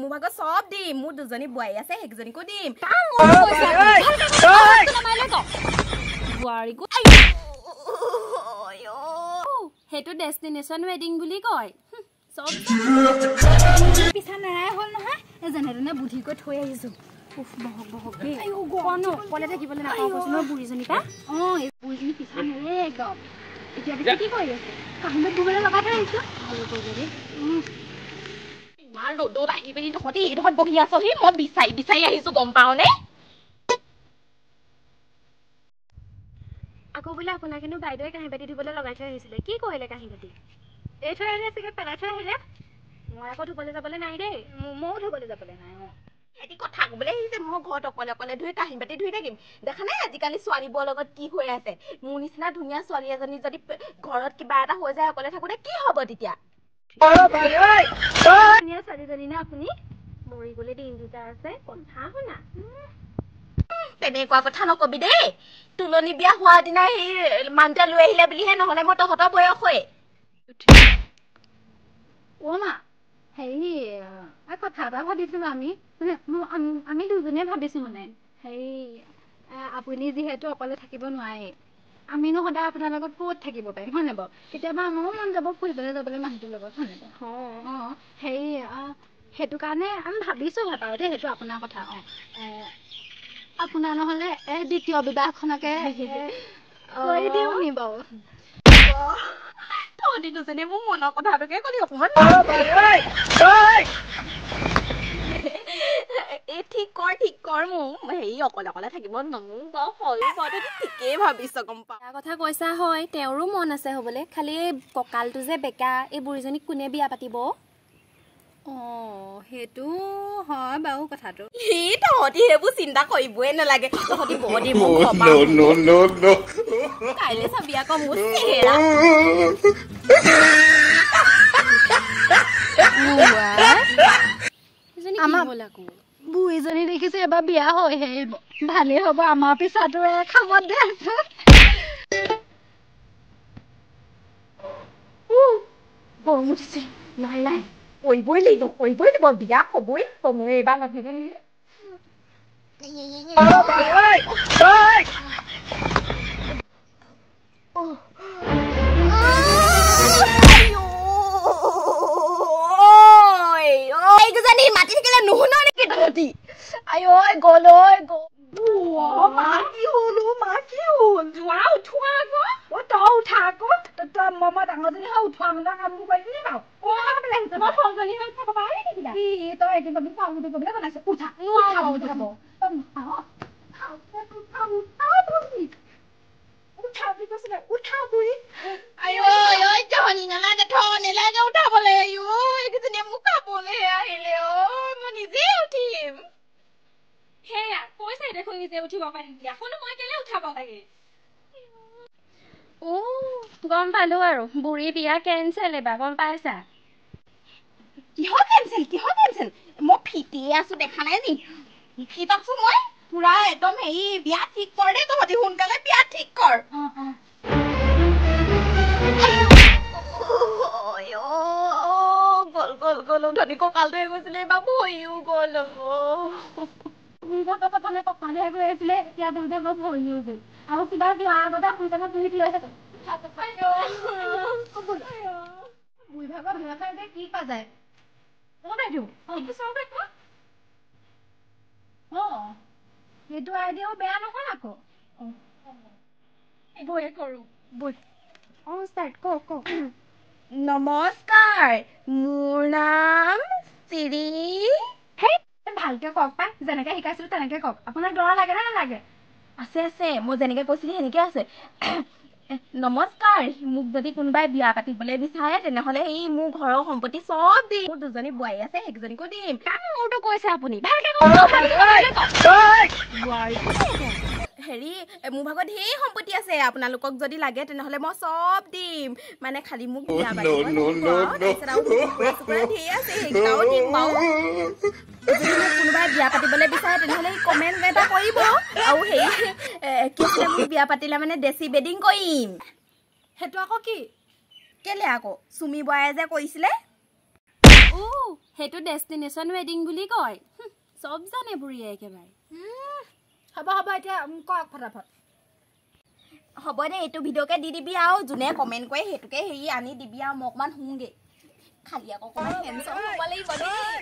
মোৰ ভাগত সব দিম মোৰ দুজনী বয়াই আছে একজনীকো দিম বুৱাৰীকো হেতু ডেস্টিনেশন ওয়েডিং বুলি কয় সব পিছা নাৰাই হল নহয় এজনে তেনে বুদ্ধি কৈ থৈ আহিছো উফ বহক বহক গে আইও গনো কলে থাকিবলৈ নাপাও কৈছ ন বুঢ়ীজনী পা এই বুঢ়ীজনী পিছা নেৰে একদম এতিয়া কি কৰি আছে কাহিনী বুবলৈ লগাই থৈ আহিছো ভালো কৰিলে দেই ইমান ৰ'দত আহি পিনি তহঁতি এইডোখৰত বহি আছহি মই বিচাৰি আহিছো গম পাওনে আকৌ বোলে আপোনাক কিন্তু বাইদেৱে কাঁহী বাতি ধুবলৈ লগাই থৈ আহিছিলে কি কৰিলে কাঁহী বাতি এই থৈ আহিলে চাগে পেলাই থৈ আহিলে মই আকৌ ধুবলৈ যাবলৈ নাই দেই ময়ো ধুবলৈ যাবলৈ নাই এটি কথা ক'বলৈ আহিছে মই ঘৰত অকলে অকলে ধুই কাঁহী বাতি ধুই থাকিম দেখা নাই আজিকালি ছোৱালীবোৰৰ লগত কি হৈ আছে মোৰ নিচিনা ধুনীয়া ছোৱালী এজনী যদি ঘৰত কিবা এটা হৈ যায় অকলে থাকোতে কি হ'ব তেতিয়া ধুনীয়া ছোৱালীজনী না আপুনি মৰি গ'লে দিন দুটা আছে কথা শুনা তেনেকুৱা কথা নকবি দেই তুলনি বিয়া হোৱাৰ দিনা সেই মানুহটা লৈ আহিলে বুলিহে নহ'লে মই তহঁতৰ বয়স হৈ মা হেৰি কথা এটা ভাবিছিলো আমি দুজনীয়ে ভাবিছো মানে হেৰি আপুনি যিহেতু অকলে থাকিব নোৱাৰে আমিনো সদায় আপোনাৰ লগত ক'ত থাকিব পাৰিম হয় নাই বাৰু কেতিয়াবা আমাৰো মন যাব ফুৰিবলৈ যাবলৈ মানুহটোৰ লগত হয় নাই বাৰু হেৰি সেইটো কাৰণে আমি ভাবিছোহে বাৰু দেই সেইটো আপোনাৰ কথা আপোনাৰ নহ'লে দ্বিতীয় বিবাহখনকে কৰি দিওঁ নি বাৰু তহঁতি দুজনী মোৰ মনৰ কথাটোকে কলি অকমান এই ঠিক কৰ মোৰ হেৰি অকলে অকলে থাকিব নোৱাৰো বাৰু হয়ো বাৰু ঠিকেই ভাবিছ গম পা কথা কৈছা হয় তেওঁৰো মন আছে হ'বলৈ খালি কঁকালটো যে বেকা এই বুঢ়ীজনীক কোনে বিয়া পাতিব সেইটো হয় বাৰু কথাটো তহঁতি সেইবোৰ চিন্তা কৰিবই নালাগে তহঁতি বদি কাইলৈ চাবি আকৌ মোৰ চেহেৰা বুঢ়ীজনী দেখিছে এবাৰ বিয়া হৈহে ভালেই হ'ব আমাৰ পিছাটো খাবত দে গৰম উঠিছে নাই কৰিবই লাগিব বিয়া হ'বই সময় এইবাৰ নাথাকে মাতি থাকিলে নুশুন নেকি তহঁতি গ'ল মা কি হ'ল যোৱা উঠোৱা আকৌ তই উঠা আকৌ তই মই ডাঙৰজনী হৈ উঠোৱা মেলা কামবোৰ কৰিলি বাৰু মই সৰুজনী হৈ উঠাব পাৰি নেকি তই এদিন পাউলুটি কৰিবলৈ বনাইছ উঠা সেয়া কৈছে দেখোন নিজে উঠিব পাৰিম এখনো মই কেলে উঠাব লাগে গম পালো আৰু বুঢ়ী বিয়া কেঞ্চেল এবাৰ গম পাইছা কিহৰ কেঞ্চেল মই ফিটিয়ে আছো দেখা নাই নি ফিট আছো মই পুৰা একদম হেৰি বিয়া ঠিক কৰ দে তহঁতি সোনকালে বিয়া ঠিক কৰ গ'ল ধনী কঁকালটোৱে গৈছিলে এইবাৰ ভৰিও গ'ল কঁকালে গৈ আছিলে এতিয়া তহঁতে মই ভৰিও গ'ল আৰু কিবা আগতে সোনকালে পুহি লৈ থাকো বুঢ়ী ভাগৰ ধুনীয়া কি পা যায় সেইটো আইডিয়াও বেয়া নহয় আকৌ বয়ে কৰো নমস্কাৰ মোৰ নাম শ্ৰী ভালকে কওক পাই যেনেকে শিকাইছিলো তেনেকে কওক আপোনাৰ দৰা লাগে নে নালাগে আছে মই যেনেকে কৈছিলো সেনেকে আছে নমস্কাৰ মোক যদি কোনোবাই বিয়া পাতিবলৈ বিচাৰে তেনেহলে এই মোৰ ঘৰৰ সম্পত্তি চব দিম মোৰ দুজনী বোৱাৰী আছে একজনীকো দিম মোৰতো কৈছে আপুনি হেৰি মোৰ ভাগত ঢেৰ সম্পত্তি আছে আপোনালোকক যদি লাগে তেনেহলে মই চব দিম মানে খালি মোক বিয়া পাতিব ঢেৰ আছে সেইকেইটাও দিম বাৰু যদি মোক কোনোবাই বিয়া পাতিবলৈ বিচাৰে তেনেহলে কমেণ্ট এটা কৰিব আৰু হেৰি কি আছিলে মোক বিয়া পাতিলে মানে দেশী বেডিং কৰিম সেইটো আকৌ কি কেলে আকৌ চুমি বৰাই যে কৈছিলে ও হেতু ডেস্টিনেশন ওয়েডিং বুলি কয় সব জানে বুঢ়ীয়ে একেবাৰে হ'ব হ'ব এতিয়া কক ফটাফট হ'ব দে এইটো ভিডিঅ'কে দি দিবি আৰু যোনে কমেণ্ট কৰে সেইটোকে হেৰি আনি দিবি আৰু মই অকণমান শুওঁগৈ খালি আকৌ অকণমান হেণ্ডছম হ'ব লাগিব দেই